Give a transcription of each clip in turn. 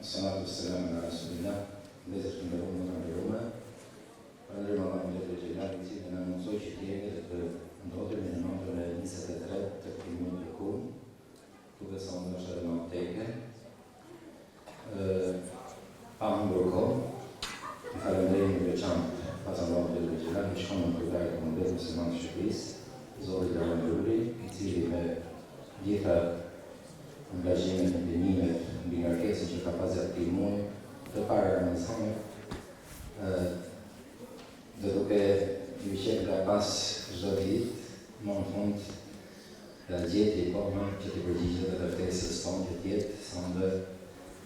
Salatu wassalam ala rasulillah, dhe të ndërruar në ndërruar. Falënderojmë Allahun dhe Xhelalit i cili na mundsoi që të jemi të ndodhemi në natën e 23 të këtij mundi të kur, duke sa ndoshta edhe më teke. Pa humbur kohë, falënderojmë veçantë pas Allahut dhe Xhelalit që shkon në kryetar të Kombit Musliman të Shqipërisë, Zoti Darulli, i cili me gjitha angazhimet e dinimet mbi ngarkesën që ka pasur këtij mundi të parë Ramazanit, dhe duke ju qenë nga pas çdo ditë, më në fund gjeti kohën që të përgjigjet dhe kërkesës tonë që tjetë sa ndë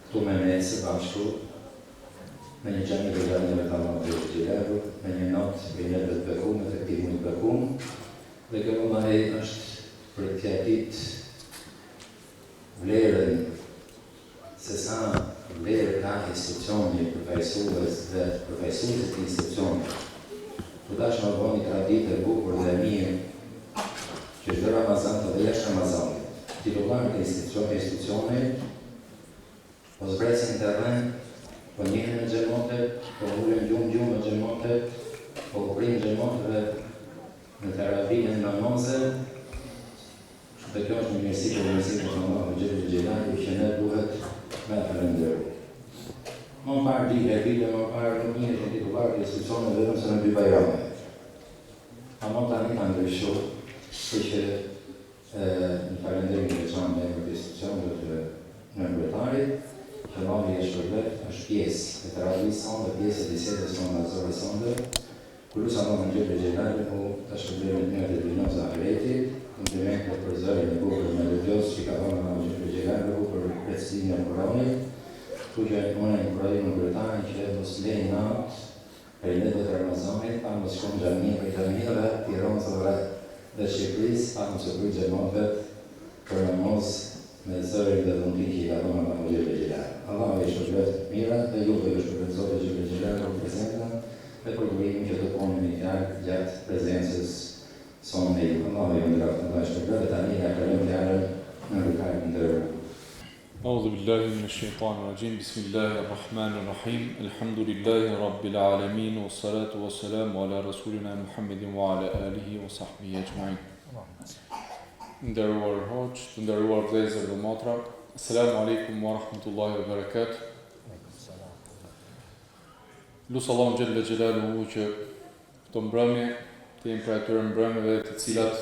këtu me ne së bashku, me një gjami të gjamive të Allahut dhe Xhelalit, me një notë për një të bekume të këtij mundi bekume, dhe kjo mëndaj është për të ditë vlerën se sa vlerë ka institucioni përfaqësues dhe përfaqësuesit të institucionit. Të dashur më bëni traditë e bukur dhe mirë që çdo Ramazan të dhe jashtë Ramazanit, titullarët e institucionit po zbresin të rënd, po njëhen në xhamotet, po ulen gjumë në xhamotet, po kuprin xhamoteve në terapinë në namazë. Dhe kjo është një mirësi për Allahu Xhelalit që ne duhet me falënderoj. Më parë vite, më parë nuk njëhet në titullarët e institucioneve vetëm se në dy bajrame. Ama tani ka ndryshuar, kështu që një falënderim të veçantë në emër të institucioneve të nënbërtarit, që Allahu i shpërblet, është pjesë e terapisë sonde, pjesë e bisedës sonë nazore sonde, kur lutem Allahun Xhelalit të shpërblet në të dinjos ahiretit. Komplimente për zërin e bukur me lëvjos që ka dhënë Allahu Xhelalit për pjesëtimin e Kuranit. Kështu që unë inkurajoj nënbërtarin që mos lejë natë për ditët e Ramazanit, pa mos shkon në xhami për xhamive të Tiranës dhe Shqipërisë, pa mos bëj xhamateve për namaz me zërin dhe dhuntin që i ka dhënë Allahu Xhelalit. Allahu i shpërblet mira dhe ju ju shpërblet Zoti Xhelalit për prezentën dhe për durimin që do punoni gjatë prezencës sonë me ju. Allahu ju nderoft, Allahu shpërblet tani nga kalojmë fjalën në rukajin e ndërruar. أعوذ بالله من الشيطان الرجيم بسم الله الرحمن الرحيم الحمد لله رب العالمين والصلاة والسلام على رسولنا محمد وعلى آله وصحبه أجمعين. Nderuar hoq, të nderuar vëllezër dhe motra, Assalamu alaikum wa rahmatullahi wa barakatuh. Lusë Allahun Xhella Xhelaluhu që këto mbrëmje të jenë për atyre mbrëmjeve të cilat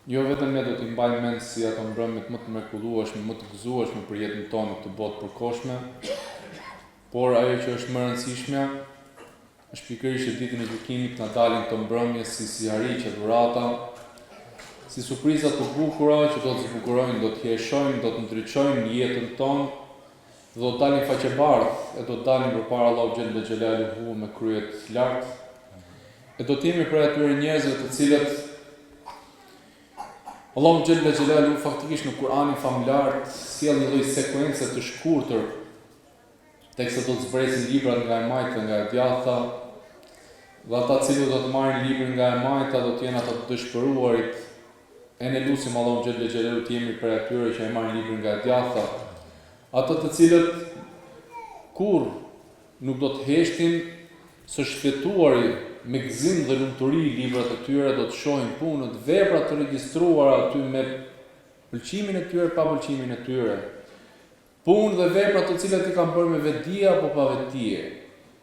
jo vetëm ne do t'i mbajmë mend si ato mbrëmjet më të mrekullueshme, më të gëzueshme për jetën tonë këtë botë përkohshme, por ajo që është më e rëndësishme është pikërisht që ditën e gjykimit na dalin këto mbrëmje si sihariqe, dhurata, si surpriza të bukura që do të zbukurojnë, do të heshojnë, do të ndriçojnë jetën tonë, do të dalin faqebardh e do të dalin përpara Allahu Xhella Xhelaluhu me kryet lart, e do të jemi për atyre njerëzve të cilët Allahu Xhella Xhelaluhu faktikisht në Kur'anin famlar sjell një lloj sekuence të shkurtër teksa do të zbresin librat nga e majta nga e djatha, dhe ata cilët do të marrin librin nga e majta do të jenë ata të dëshpëruarit. E ne lutim Allahu Xhella Xhelaluhu të jemi për atyre që e marrin librin nga e djatha, ata të cilët kur nuk do të heshtin së shpëtuari me gëzim dhe lumturi librat e tyre, do të shohin punët, veprat të regjistruara aty me pëlqimin e tyre, pa pëlqimin e tyre. Punë dhe veprat të cilat i kanë bërë me vetdije apo pa vetdije.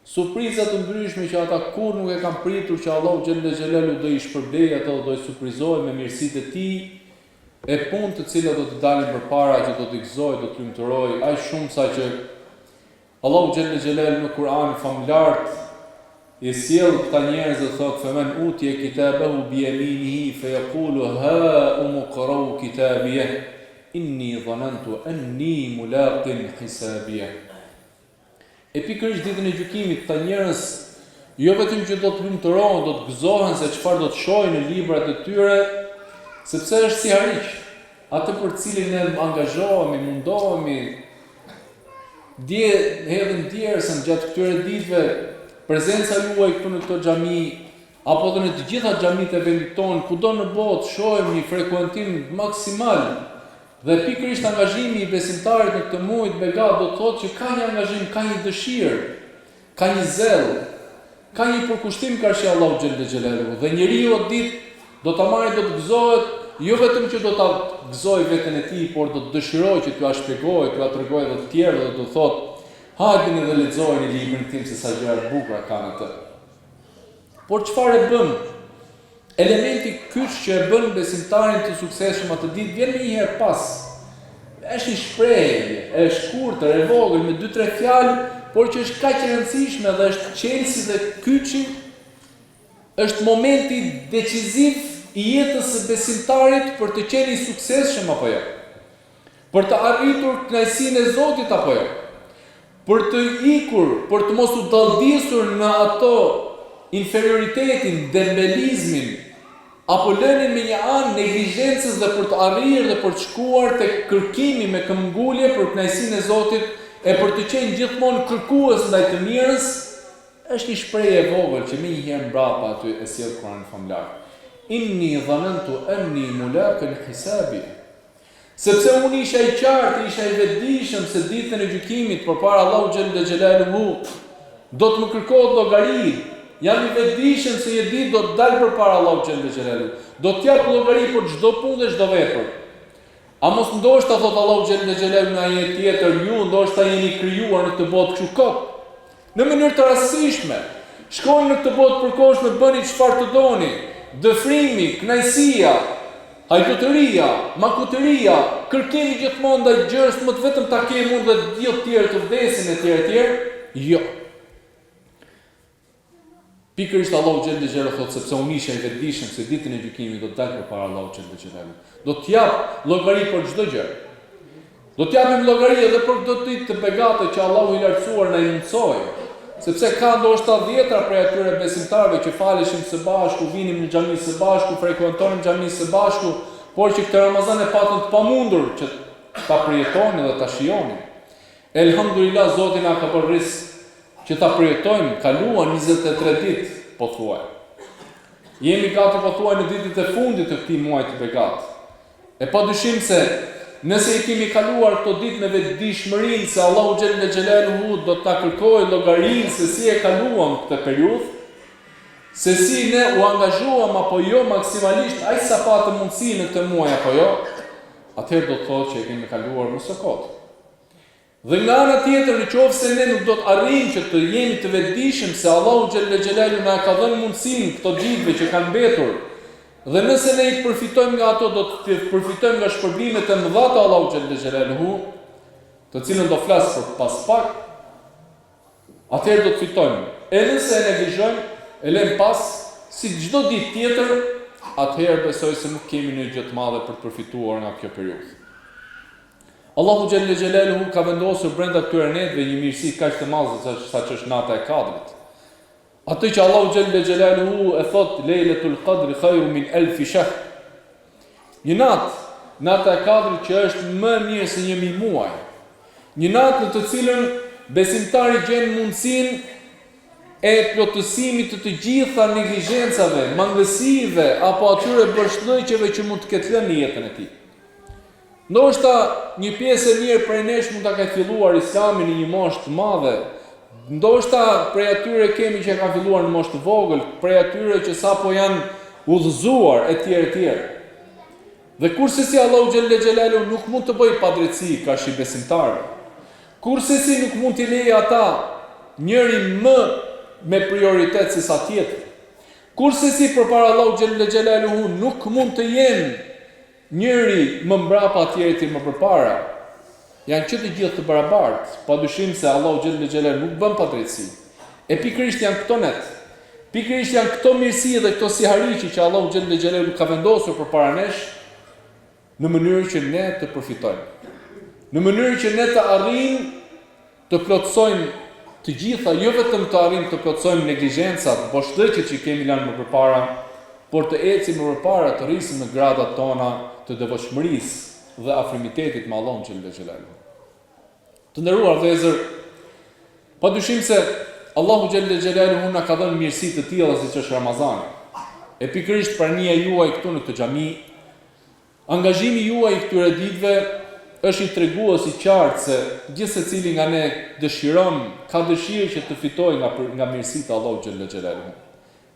Surpriza të ndryshme që ata kur nuk e kanë pritur që Allahu Xhella Xhelaluhu do i shpërblejë ato, do i surprizohej me mirësitë e tij, e punë të cilat do të dalin përpara që do të gëzojë, do të lumturojë, aq shumë sa që Allahu Xhella Xhelaluhu në Kur'an famlar i sjell këta njerëz dhe thot femen utje kitabahu bi yaminihi fa yaqulu ha umqra'u kitabiyah inni dhanantu anni mulaqin hisabiyah. E pikërisht ditën e gjykimit këta njerëz jo vetëm që do të lumturohen, do të gëzohen se çfarë do të shohin në librat e tyre, sepse është si hariq, atë për cilin ne angazhohemi, mundohemi, hedhim djersën gjatë këtyre ditëve. Prezenca juaj këtu në këto xhami apo edhe në të gjitha xhamitë e vendit tonë, kudo në botë shohim një frekuentim maksimal Dhe pikërisht angazhimi i besimtarit në këtë muaj të begat do të thotë që ka një angazhim, ka një dëshirë, ka një zell, ka një përkushtim karshi Allahu xhel xhelaluhu. Dhe njeriu atë ditë do ta marrë, do të gëzohet, jo vetëm që do ta gëzojë veten e tij, por do të dëshirojë që t'ua shpjegojë, t'ua tregojë edhe të tjerë dhe do të thotë, hajeni dhe lexojeni librin tim se sa gjëra të bukura kanë atë. Por çfarë bën? Elementi kyç që e bën besimtarin të suksesshëm atë ditë vjen një herë pas. Është një shprehje, e shkurtër, e vogël me 2-3 fjalë, por që është kaq e rëndësishme dhe është qelsi dhe kyçi, është momenti deciziv i jetës së besimtarit për të qenë i suksesshëm apo jo. Për të arritur kënaqësinë e Zotit apo jo. Për të ikur, për të mos u dalldisur në ato inferioritetin, dembelizmin, apo lënin me një anë neglizhencës dhe për të arritur dhe për të shkuar tek kërkimi me këmbgulje për kënaqësinë e Zotit e për të qenë gjithmonë kërkues ndaj të mirës, është një shprehje e vogël që më një herë mbrapa aty e sjell Kur'ani famlar. Inni dhanantu anni mulaqan hisabi. Sepse unë isha i qartë, isha i vetëdijshëm se ditën e gjykimit përpara Allahu xhel xhelaluhu do të më kërkohet llogari. Jam i vetëdijshëm se një ditë do të dal përpara Allahu xhel xhelaluhu. Do të jap llogari për çdo punë dhe çdo vepër. A mos ndoshta thot Allahu xhel xhelaluhu në një tjetër, ju ndoshta jeni krijuar në këtë botë kështu kot. Në mënyrë të rastësishme, shkoni në këtë botë përkohshme, bëni çfarë të doni. Dëfrimi, kënaqësia, hajdutëria, makutëria, kërkimi gjithmonë ndaj gjërës më të vetëm ta kemi unë dhe gjithë të tjerë të vdesin e tjerë, jo. Pikërisht Allahu xhel xhelaluhu thotë sepse unë isha i vetëdijshëm se ditën e gjykimit do të dal përpara Allahu xhel xhelaluhu. Do të jap llogari për çdo gjë. Do të japim llogari edhe për çdo ditë të begatë që Allahu i lartësuar na i mundsoi. Sepse ka ndoshta 10 prej atyre besimtarëve që faleshin së bashku, vinim në xhami së bashku, frekuentonin xhamin së bashku, por që këtë Ramazan e patën të pamundur që ta përjetonin dhe ta shijonin. Elhamdulillah, Zoti na ka bërë rizq që ta përjetojmë, kaluan 23 ditë, po thuaj. Jemi gati po thuaj në ditët e fundit të këtij muaji të begatë. E padyshim se nëse i kemi kaluar këto ditë me vetëdijshmërinë se Allahu xhel xhelaluhu do të na kërkojë llogarinë se si e kaluam këtë periudhë, se si ne u angazhuam apo jo maksimalisht aq sa patë mundësi në këtë muaj apo jo, atëherë do të thotë që e kemi kaluar më së kot. Dhe nga ana tjetër, nëse ne nuk do të arrijmë që të jemi të vetëdijshëm se Allahu xhel xhelaluhu na ka dhënë mundësinë këto ditëve që kanë mbetur, dhe nëse ne i përfitojmë nga ato, do të përfitojmë nga shpërblimet e mëdha të Allahu xhel xhelaluhu, të cilën do flas për pas pak, atëherë do të fitojmë. E nëse e neglizhojmë, e lëm pas si çdo ditë tjetër, atëherë besoj se nuk kemi ndonjë gjë të madhe për të përfituar nga kjo periudhë. Allahu xhel xhelaluhu ka vendosur brenda këtyre netëve një mirësi kaq të madhe sa që është nata e Kadrit. Atë që Allahu xhel xhelaluhu e thot Lejletul Qadri khairu min alf shahr. Një natë, nata e Kadrit që është më mirë se 1000 muaj. Një natë në të cilën besimtari gjen mundësinë e plotësimit të gjitha neglizhencave, mangësive apo atyre bërshllëqeve që mund të ketë lënë në jetën e tij. Ndoshta një pjesë e mirë prej nesh mund ta ka filluar Islamin në një moshë të madhe. Ndoshta prej atyre kemi që kanë filluar në moshë të vogël, prej atyre që sapo janë udhëzuar etj. Dhe kurse si Allahu xhel xhelaluhu nuk mund të bëjë padrejtësi karshi besimtarëve. Kurse si nuk mund t'i lejë ata njëri më me prioritet se sa tjetri. Kurse si përpara Allahu xhel xhelaluhu nuk mund të jenë njëri më mbrapa tjetri më përpara. Janë që të gjithë të barabartë, padyshim se Allahu xhel xhelaluhu nuk bën padrejtësi. E pikërisht janë këto net. Pikërisht janë këto mirësi dhe këto sihariqi që Allahu xhel xhelaluhu ka vendosur përpara nesh në mënyrë që ne të përfitojmë. Në mënyrë që ne të arrijmë të plotësojmë të gjitha, jo vetëm të arrijmë të plotësojmë neglizhencat, boshtëqet që kemi lënë më përpara, por të ecim më përpara, të rrisim në gradat tona të devotshmërisë dhe afrimitetit me Allahun xhel xhelaluhu. Të nderuar vëllezër, padyshim se Allahu xhel xhelaluhu na ka dhënë mirësi të tilla siç është Ramazani. E pikërisht prania juaj këtu në këtë xhami Angazhimi juaj i këtyre ditëve është i tregues i qartë se gjithë secili nga ne dëshiron, ka dëshirë që të fitojë nga mirësitë e Allahut xhalla xhelaluhu.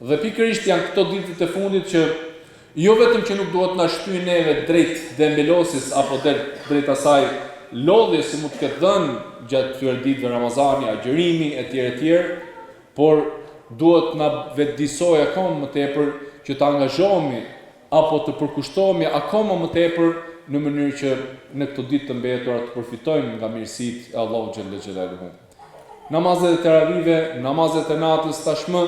Dhe pikërisht janë këto ditët e fundit që jo vetëm që nuk duhet na shtyjë neve drejt dembelosis apo drejt asaj lodhje që mund të ketë dhënë gjatë këtyre ditëve Ramazani, agjërimi etj, por duhet na vetëdijsoj akoma më tepër që të angazhohemi apo të përkushtohemi akoma më tepër në mënyrë që në këto ditë të mbetura të përfitojmë nga mirësitë e Allahut xhalla xhelaluhu. Namazet e teravive, namazet e natës tashmë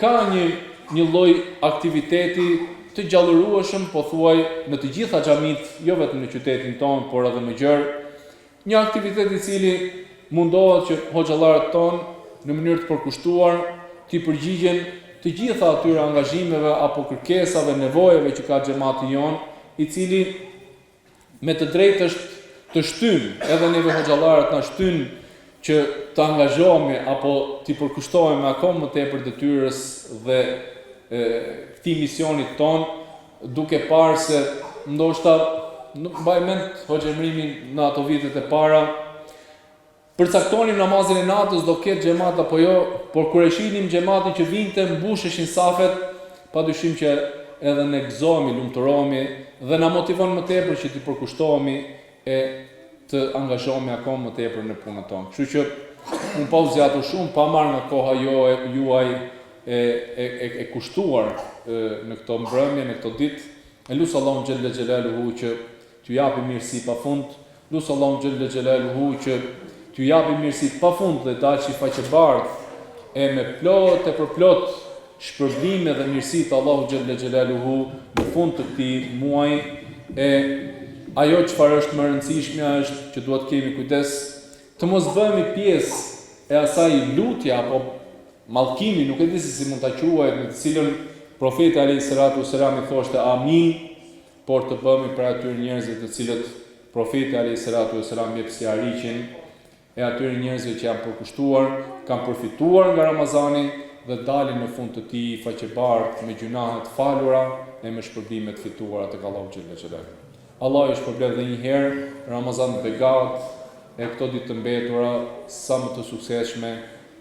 ka një lloj aktiviteti të gjallërueshëm, pothuaj në të gjitha xhamit, jo vetëm në qytetin tonë, por edhe më gjerë. Një aktivitet i cili mundohet që hoxhallarët tonë në mënyrë të përkushtuar të përgjigjen të gjitha atyre angazhimeve apo kërkesave, nevojave që ka xhamati jon, i cili me të drejtë është të shtyn, edhe neve hoxhallarët na shtyn që të angazhohemi apo të përkushtohemi akoma më tepër detyrës dhe këtij misionit ton, duke parë se ndoshta nuk mbaj mend hoxhëmrimin në ato vitet e para, përcaktonim namazin e natës do ketë xhamat apo jo, por kur e shihnim xhamatin që vinte mbusheshin safet, padyshim që edhe ne gëzohemi, lumturohemi dhe na motivon më tepër që të përkushtohemi e të angazhohemi akoma më tepër në punën tonë. Kështu që unë pa u zgjatur shumë, pa marrë nga koha juaj e kushtuar në këto mbrëmje, në këto ditë, e lutë Allahun xhalla xhelaluhu që t'ju japi mirësi pafund, lutë Allahun xhalla xhelaluhu që t'ju japi mirësi pafund dhe dalë faqebardh e me plot e përplot shpërblime dhe mirësi të Allahut xhalla xhelaluhu në fund të këtij muaji. E ajo çfarë është më e rëndësishme është që duhet kemi kujdes të mos bëhemi pjesë e asaj lutje apo mallkimi, nuk e di se si mund ta quaj, në të cilën profeti alayhis salatu wassalam i thoshte amin, por të bëhemi për atyre njerëzve të cilët profeti alayhis salatu wassalam jep si ariqin e atyre njerëzve që janë përkushtuar, kanë përfituar nga Ramazani dhe dalin në fund të tij faqebardh me gjunahet falura e me shpërblimet fituara tek Allahu xhalla xhelaluhu. Allah është shpërblet dhe një herë Ramazan begat e këto ditë të mbetura sa më të suksesshme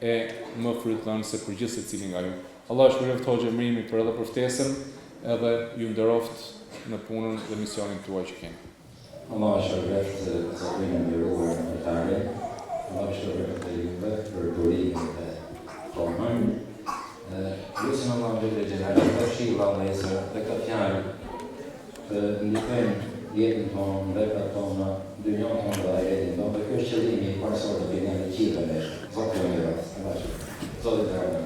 e më frytëdhënëse për gjithë secilin nga ju. Allah është shpërblet hoxhëmrimin për edhe për ftesën, edhe ju nderoft në punën dhe misionin tuaj që keni. Allah është shpërblet se sapinë nderuar në tare. Allah është shpërblet të juve për durimin e tonën. Lusim Allah xhalla xhelaluhu të shihë vallëse dhe ka fjalë të ndikojnë jetën tonë, veprat tona, dynjon tonë dhe ajetin tonë, dhe kjo është qëllimi i parsor të bindjen e qielleve. Zoti ju nderoft. Zotë të ardhmë.